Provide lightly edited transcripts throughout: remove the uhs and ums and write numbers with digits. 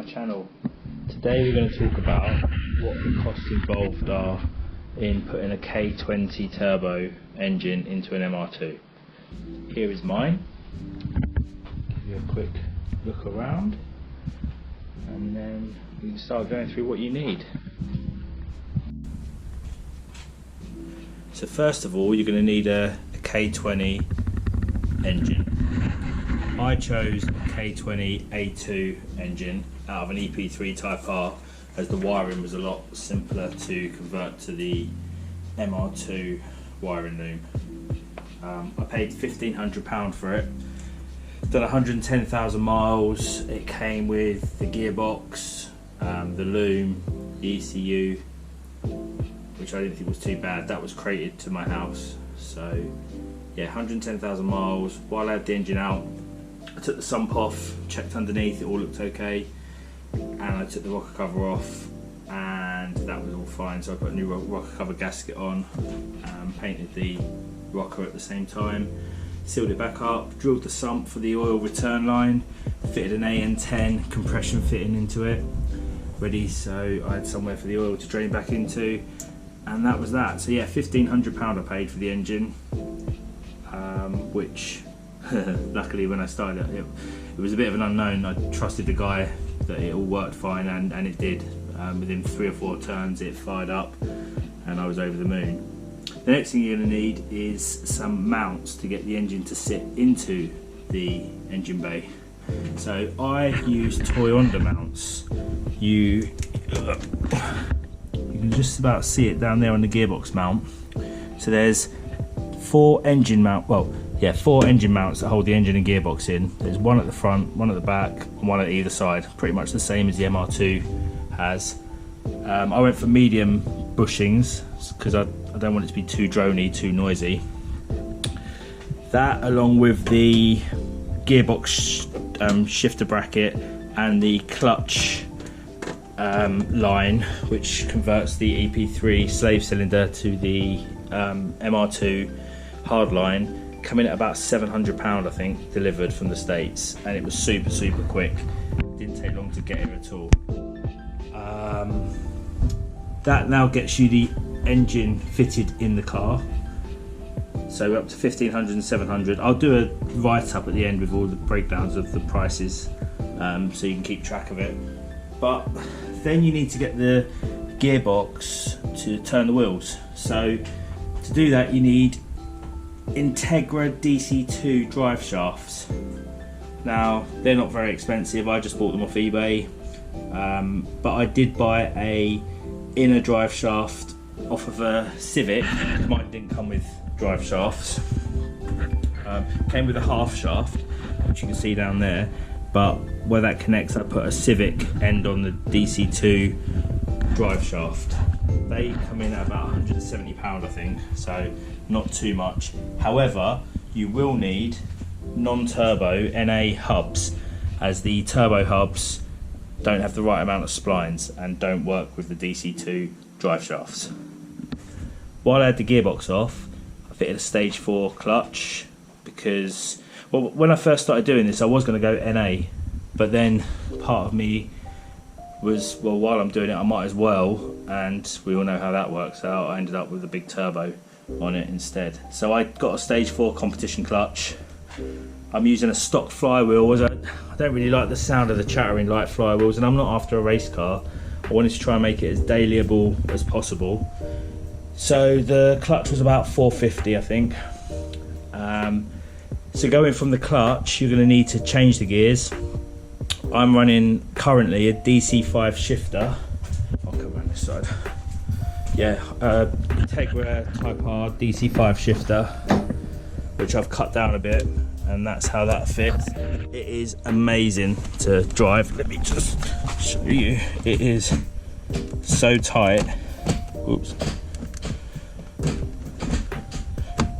channel. Today we're going to talk about what the costs involved are in putting a K20 Turbo engine into an MR2. Here is mine. Give you a quick look around and then we can start going through what you need. So first of all, you're going to need a K20 engine. I chose a K20A2 engine out of an EP3 Type R, as the wiring was a lot simpler to convert to the MR2 wiring loom. I paid £1,500 for it. Done 110,000 miles. It came with the gearbox, the loom, the ECU, which I didn't think was too bad. That was crated to my house. So yeah, 110,000 miles. While I had the engine out, I took the sump off, checked underneath, it all looked okay, and I took the rocker cover off and that was all fine. So I put a new rocker cover gasket on, painted the rocker at the same time, sealed it back up, drilled the sump for the oil return line, fitted an AN10 compression fitting into it, ready so I had somewhere for the oil to drain back into, and that was that. So yeah, £1,500 I paid for the engine, which luckily when I started it was a bit of an unknown. I trusted the guy that it all worked fine, and it did. Within 3 or 4 turns it fired up and I was over the moon. The next thing you're going to need is some mounts to get the engine to sit into the engine bay. So I use Honda mounts. You can just about see it down there on the gearbox mount. So there's 4 engine mounts that hold the engine and gearbox in. There's one at the front, one at the back, and one at either side. Pretty much the same as the MR2 has. I went for medium bushings because I don't want it to be too drony, too noisy. That, along with the gearbox shifter bracket and the clutch line, which converts the EP3 slave cylinder to the MR2 hardline, come in at about £700 I think, delivered from the States, and it was super quick. Didn't take long to get here at all. That now gets you the engine fitted in the car, so we're up to 1,500 and 700. I'll do a write-up at the end with all the breakdowns of the prices, so you can keep track of it. But then you need to get the gearbox to turn the wheels. So to do that you need Integra DC2 drive shafts. Now they're not very expensive, I just bought them off eBay, but I did buy a inner drive shaft off of a Civic. Mine didn't come with drive shafts, came with a half shaft, which you can see down there, but where that connects I put a Civic end on the DC2 drive shaft. They come in at about £170 I think, so not too much. However, you will need non-turbo NA hubs, as the turbo hubs don't have the right amount of splines and don't work with the DC2 drive shafts. While I had the gearbox off, I fitted a stage 4 clutch because, well, when I first started doing this I was going to go NA, but then part of me was, well, while I'm doing it I might as well, and we all know how that works out. I ended up with a big turbo on it instead. So I got a stage 4 competition clutch. I'm using a stock flywheel, as I don't really like the sound of the chattering light flywheels, and I'm not after a race car. I wanted to try and make it as dailyable as possible. So the clutch was about 450 I think. So going from the clutch, you're going to need to change the gears. I'm running currently a DC5 shifter. I'll come around this side. Yeah, Integra Type R DC5 shifter, which I've cut down a bit, and that's how that fits. It is amazing to drive. Let me just show you. It is so tight. Oops.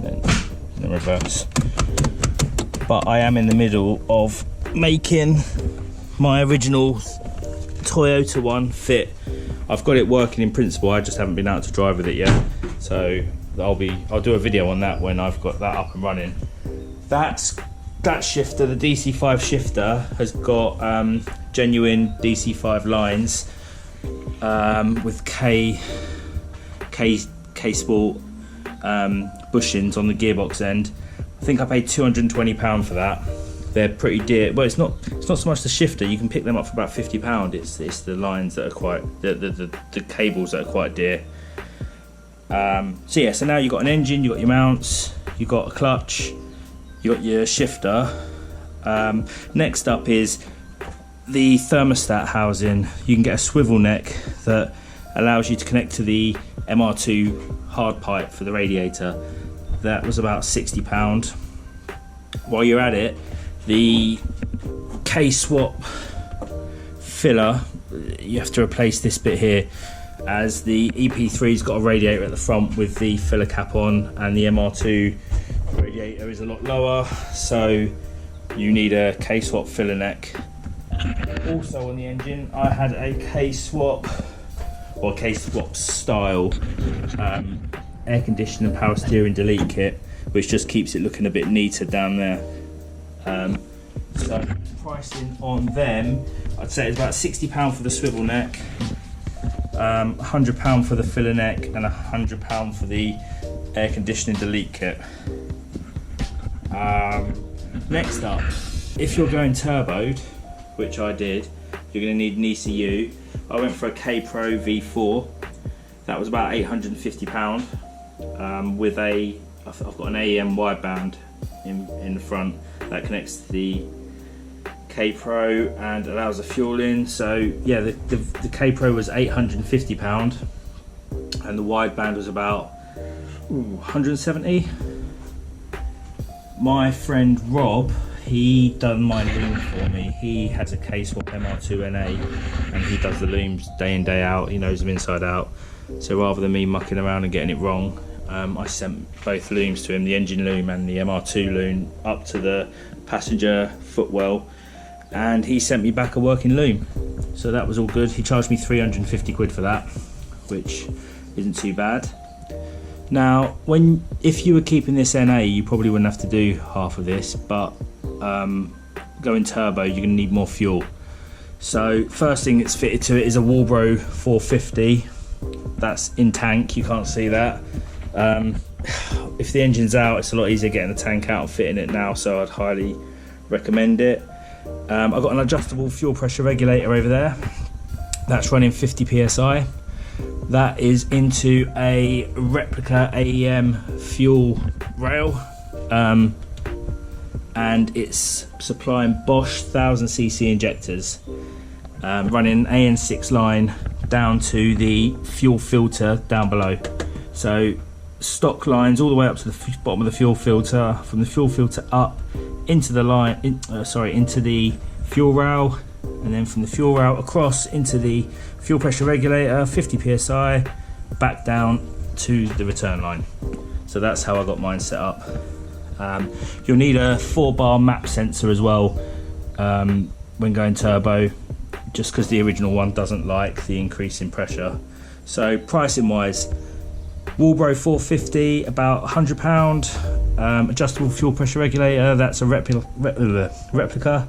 Then reverse. But I am in the middle of making my original Toyota one fit. I've got it working in principle, I just haven't been out to drive with it yet. So I'll do a video on that when I've got that up and running. That's that shifter, the DC5 shifter, has got genuine DC5 lines with K Sport bushings on the gearbox end. I think I paid £220 for that. They're pretty dear. Well, it's not so much the shifter. You can pick them up for about £50. It's the lines that are quite the cables that are quite dear. So yeah, so now you've got an engine, you've got your mounts, you've got a clutch, you got your shifter. Next up is the thermostat housing. You can get a swivel neck that allows you to connect to the MR2 hard pipe for the radiator. That was about £60. While you're at it, the K-swap filler, you have to replace this bit here, as the EP3's got a radiator at the front with the filler cap on, and the MR2 radiator is a lot lower, so you need a K-swap filler neck. Also on the engine, I had a K-swap or K-swap style air conditioning and power steering delete kit, which just keeps it looking a bit neater down there. So pricing on them, I'd say it's about £60 for the swivel neck, £100 for the filler neck, and £100 for the air conditioning delete kit. Next up, if you're going turboed, which I did, you're going to need an ECU. I went for a K Pro V4. That was about £850 with I've got an AEM wideband in the front that connects to the K Pro and allows the fuel in. So yeah, the K Pro was £850 and the wideband was about 170. My friend Rob, he done my loom for me. He has a K-swap MR2 NA and he does the looms day in day out. He knows them inside out. So rather than me mucking around and getting it wrong, I sent both looms to him, the engine loom and the MR2 loom, up to the passenger footwell, and he sent me back a working loom. So that was all good. He charged me 350 quid for that, which isn't too bad. Now, if you were keeping this NA, you probably wouldn't have to do half of this, but going turbo, you're going to need more fuel. So first thing that's fitted to it is a Walbro 450. That's in tank, you can't see that. If the engine's out, it's a lot easier getting the tank out and fitting it now, so I'd highly recommend it. I've got an adjustable fuel pressure regulator over there. That's running 50 psi. That is into a replica AEM fuel rail, and it's supplying Bosch 1000cc injectors, running AN6 line down to the fuel filter down below. So stock lines all the way up to the bottom of the fuel filter, from the fuel filter up into the line, into the fuel rail, and then from the fuel rail across into the fuel pressure regulator, 50 psi, back down to the return line. So that's how I got mine set up. You'll need a 4-bar map sensor as well when going turbo, just because the original one doesn't like the increase in pressure. So pricing wise, Walbro 450, about £100. Adjustable fuel pressure regulator, that's a replica,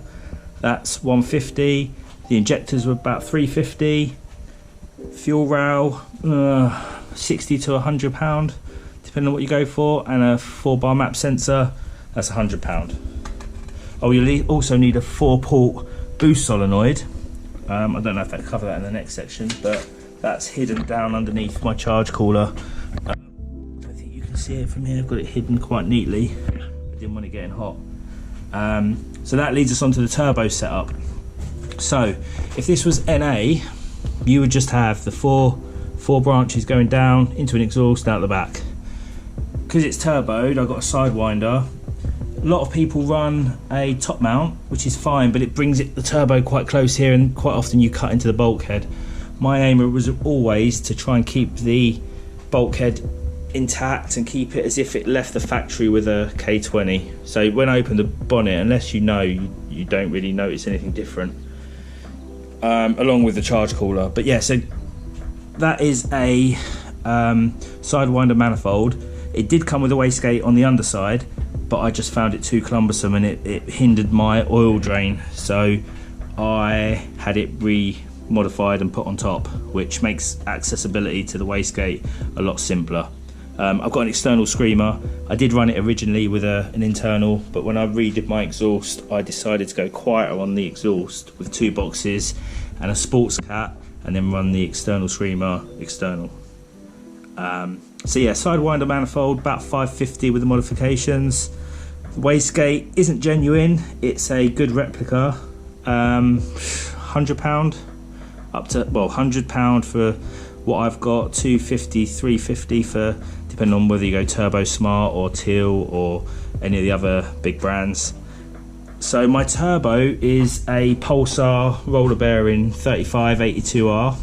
that's 150. The injectors were about 350. Fuel rail, 60 to £100, depending on what you go for, and a 4-bar map sensor, that's £100. Oh, you'll also need a 4-port boost solenoid. I don't know if I cover that in the next section, but that's hidden down underneath my charge cooler. I think you can see it from here. I've got it hidden quite neatly. I didn't want it getting hot. So that leads us onto the turbo setup. So if this was NA, you would just have the four branches going down into an exhaust out the back. Because it's turboed, I've got a sidewinder. A lot of people run a top mount, which is fine, but it brings the turbo quite close here, and quite often you cut into the bulkhead. My aim was always to try and keep the bulkhead intact and keep it as if it left the factory with a K20. So when I open the bonnet, unless you know, you don't really notice anything different, along with the charge cooler. But yeah, so that is a sidewinder manifold. It did come with a wastegate on the underside, but I just found it too cumbersome and it hindered my oil drain, so I had it modified and put on top, which makes accessibility to the wastegate a lot simpler. I've got an external screamer. I did run it originally with an internal, but when I redid my exhaust, I decided to go quieter on the exhaust with 2 boxes and a sports cat, and then run the external screamer external. So yeah, sidewinder manifold, about 550 with the modifications. The wastegate isn't genuine, it's a good replica. £100 up to, well, £100 for what I've got, 250, 350 for, depending on whether you go Turbo Smart or Teal or any of the other big brands. So my turbo is a Pulsar roller bearing 3582R.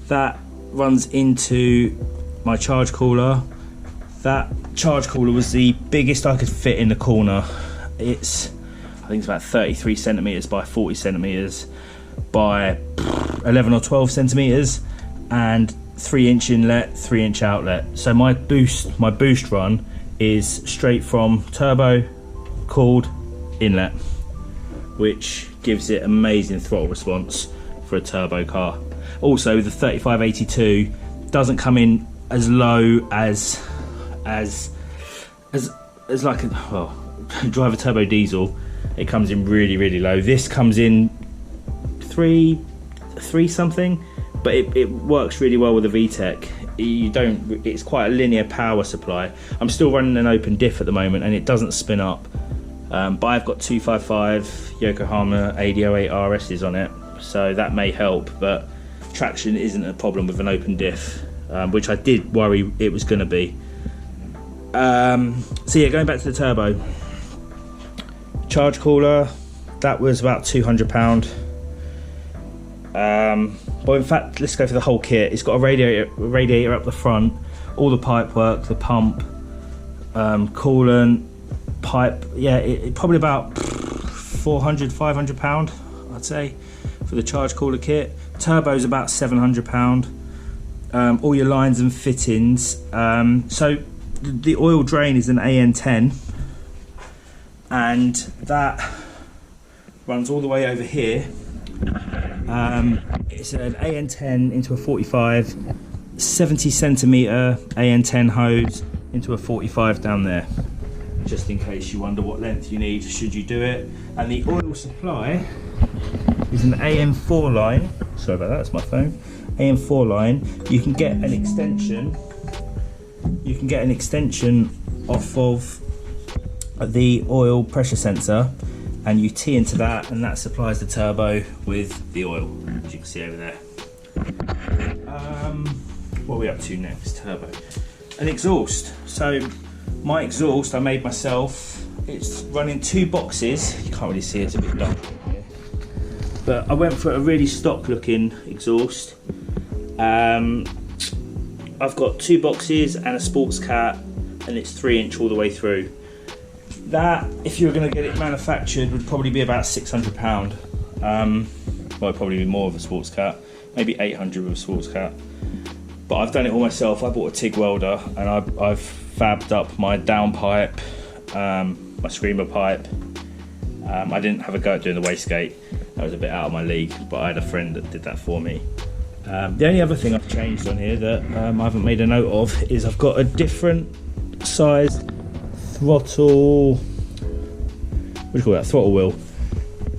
That runs into my charge cooler. That charge cooler was the biggest I could fit in the corner. I think it's about 33 centimeters by 40 centimeters by 11 or 12 centimeters, and 3-inch inlet, 3-inch outlet. So my boost run is straight from turbo cooled inlet, which gives it amazing throttle response for a turbo car. Also, the 3582 doesn't come in as low as like a, well, drive a turbo diesel. It comes in really low. This comes in three something, but it works really well with the VTEC. It's quite a linear power supply. I'm still running an open diff at the moment and it doesn't spin up, but I've got 255 Yokohama AD08 RS's on it, so that may help, but traction isn't a problem with an open diff, which I did worry it was going to be. So yeah, going back to the turbo, charge cooler, that was about £200. But in fact, let's go for the whole kit. It's got a radiator up the front, all the pipe work, the pump, coolant, pipe. Yeah, it probably about £400–500, I'd say, for the charge cooler kit. Turbo's about £700. All your lines and fittings. So the oil drain is an AN10, and that runs all the way over here. It's an AN10 into a 45, 70 centimeter AN10 hose into a 45 down there, just in case you wonder what length you need should you do it. And the oil supply is an AN4 line. Sorry about that, that's my phone. AN4 line. You can get an extension. You can get an extension off of the oil pressure sensor, and you tee into that, and that supplies the turbo with the oil, as you can see over there. What are we up to next? Turbo. An exhaust. So my exhaust I made myself. It's running 2 boxes. You can't really see it, it's a bit dark here. But I went for a really stock looking exhaust. I've got 2 boxes and a sports cat, and it's 3-inch all the way through. That, if you were going to get it manufactured, would probably be about £600. Well, probably be more of a sports cat, maybe 800 with a sports cat. But I've done it all myself. I bought a TIG welder, and I've fabbed up my downpipe, my screamer pipe. I didn't have a go at doing the wastegate. That was a bit out of my league, but I had a friend that did that for me. The only other thing I've changed on here that I haven't made a note of is I've got a different size throttle, what do you call that, throttle wheel.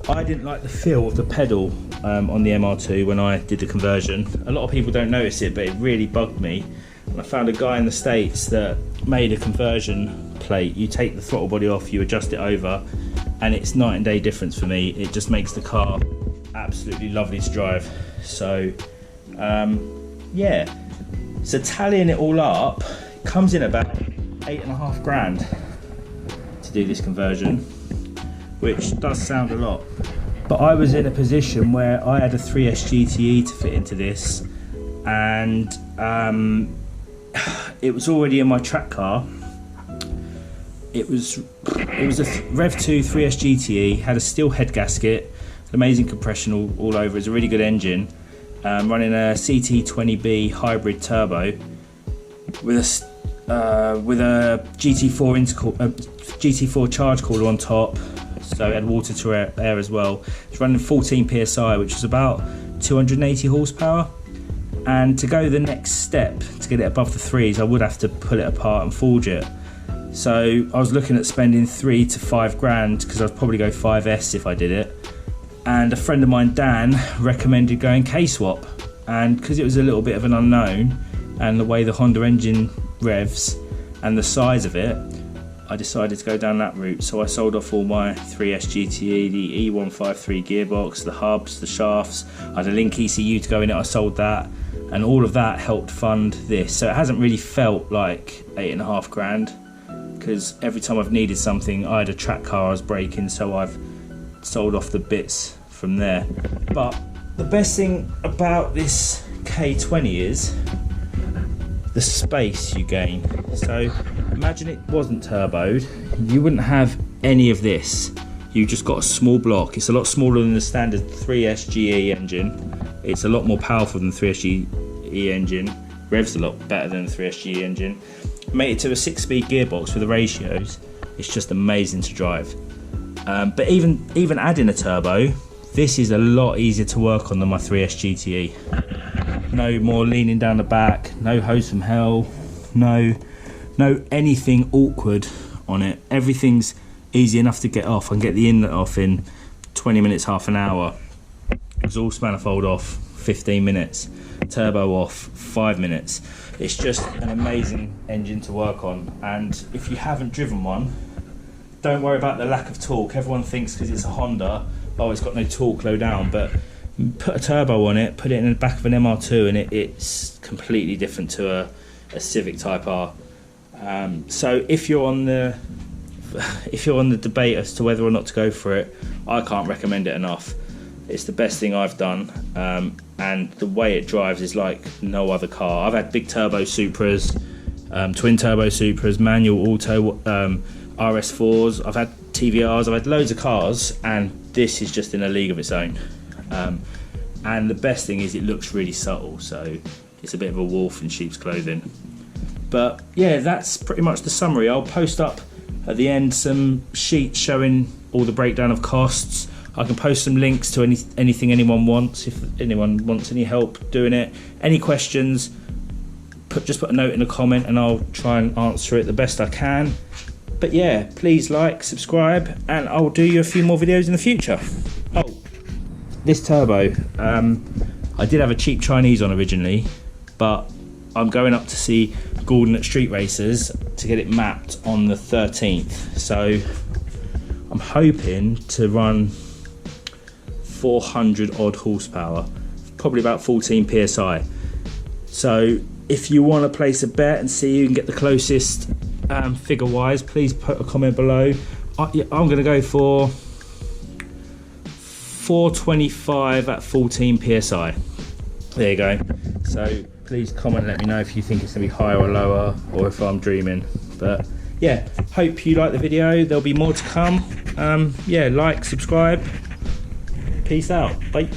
I didn't like the feel of the pedal on the MR2 when I did the conversion. A lot of people don't notice it, but it really bugged me. And I found a guy in the States that made a conversion plate. You take the throttle body off, you adjust it over, and it's night and day difference for me. It just makes the car absolutely lovely to drive. So yeah, so tallying it all up, it comes in about £8,500 to do this conversion, which does sound a lot, but I was in a position where I had a 3S GTE to fit into this, and it was already in my track car. It was a Rev 2 3S GTE, had a steel head gasket, an amazing compression all over. It's a really good engine, running a CT20B hybrid turbo with with a GT4 charge cooler on top, so it had water to air as well. It's running 14 psi, which is about 280 horsepower. And to go the next step to get it above the 3s, I would have to pull it apart and forge it. So I was looking at spending 3 to 5 grand, because I'd probably go 5S if I did it. And a friend of mine, Dan, recommended going K-swap, and because it was a little bit of an unknown, and the way the Honda engine revs and the size of it, I decided to go down that route. So I sold off all my 3S GTE, the E153 gearbox, the hubs, the shafts. I had a Link ECU to go in it, I sold that, and all of that helped fund this. So it hasn't really felt like 8.5 grand, because every time I've needed something, I had a track car I was braking, so I've sold off the bits from there. But the best thing about this K20 is the space you gain. So imagine it wasn't turboed, you wouldn't have any of this. You just got a small block. It's a lot smaller than the standard 3S GE engine. It's a lot more powerful than the 3S GE engine. Revs a lot better than the 3S GE engine. Made it to a 6-speed gearbox with the ratios. It's just amazing to drive. But even adding a turbo, this is a lot easier to work on than my 3S GTE. No more leaning down the back, no hose from hell, no anything awkward on it. Everything's easy enough to get off. I can get the inlet off in 20 minutes, half an hour. Exhaust manifold off, 15 minutes. Turbo off, 5 minutes. It's just an amazing engine to work on. And if you haven't driven one, don't worry about the lack of torque. Everyone thinks because it's a Honda, oh, it's got no torque low down, but put a turbo on it, put it in the back of an MR2, and it's completely different to a Civic Type R. So if you're on the debate as to whether or not to go for it, I can't recommend it enough. It's the best thing I've done, and the way it drives is like no other car. I've had big turbo Supras, twin turbo Supras, manual, auto, RS4s, I've had TVRs, I've had loads of cars, and this is just in a league of its own. And the best thing is it looks really subtle, so it's a bit of a wolf in sheep's clothing. But yeah, that's pretty much the summary. I'll post up at the end some sheets showing all the breakdown of costs. I can post some links to anything anyone wants, if anyone wants any help doing it. Any questions, just put a note in a comment and I'll try and answer it the best I can. But yeah, please like, subscribe, and I'll do you a few more videos in the future. Oh, this turbo, I did have a cheap Chinese on originally, but I'm going up to see Gordon at Street Racers to get it mapped on the 13th. So I'm hoping to run 400 odd horsepower, probably about 14 psi. So if you want to place a bet and see who can get the closest figure wise, please put a comment below. I'm going to go for 425 at 14 psi. There you go. So please comment, let me know if you think it's going to be higher or lower, or if I'm dreaming. But yeah, hope you like the video. There'll be more to come. Yeah, like, subscribe. Peace out. Bye.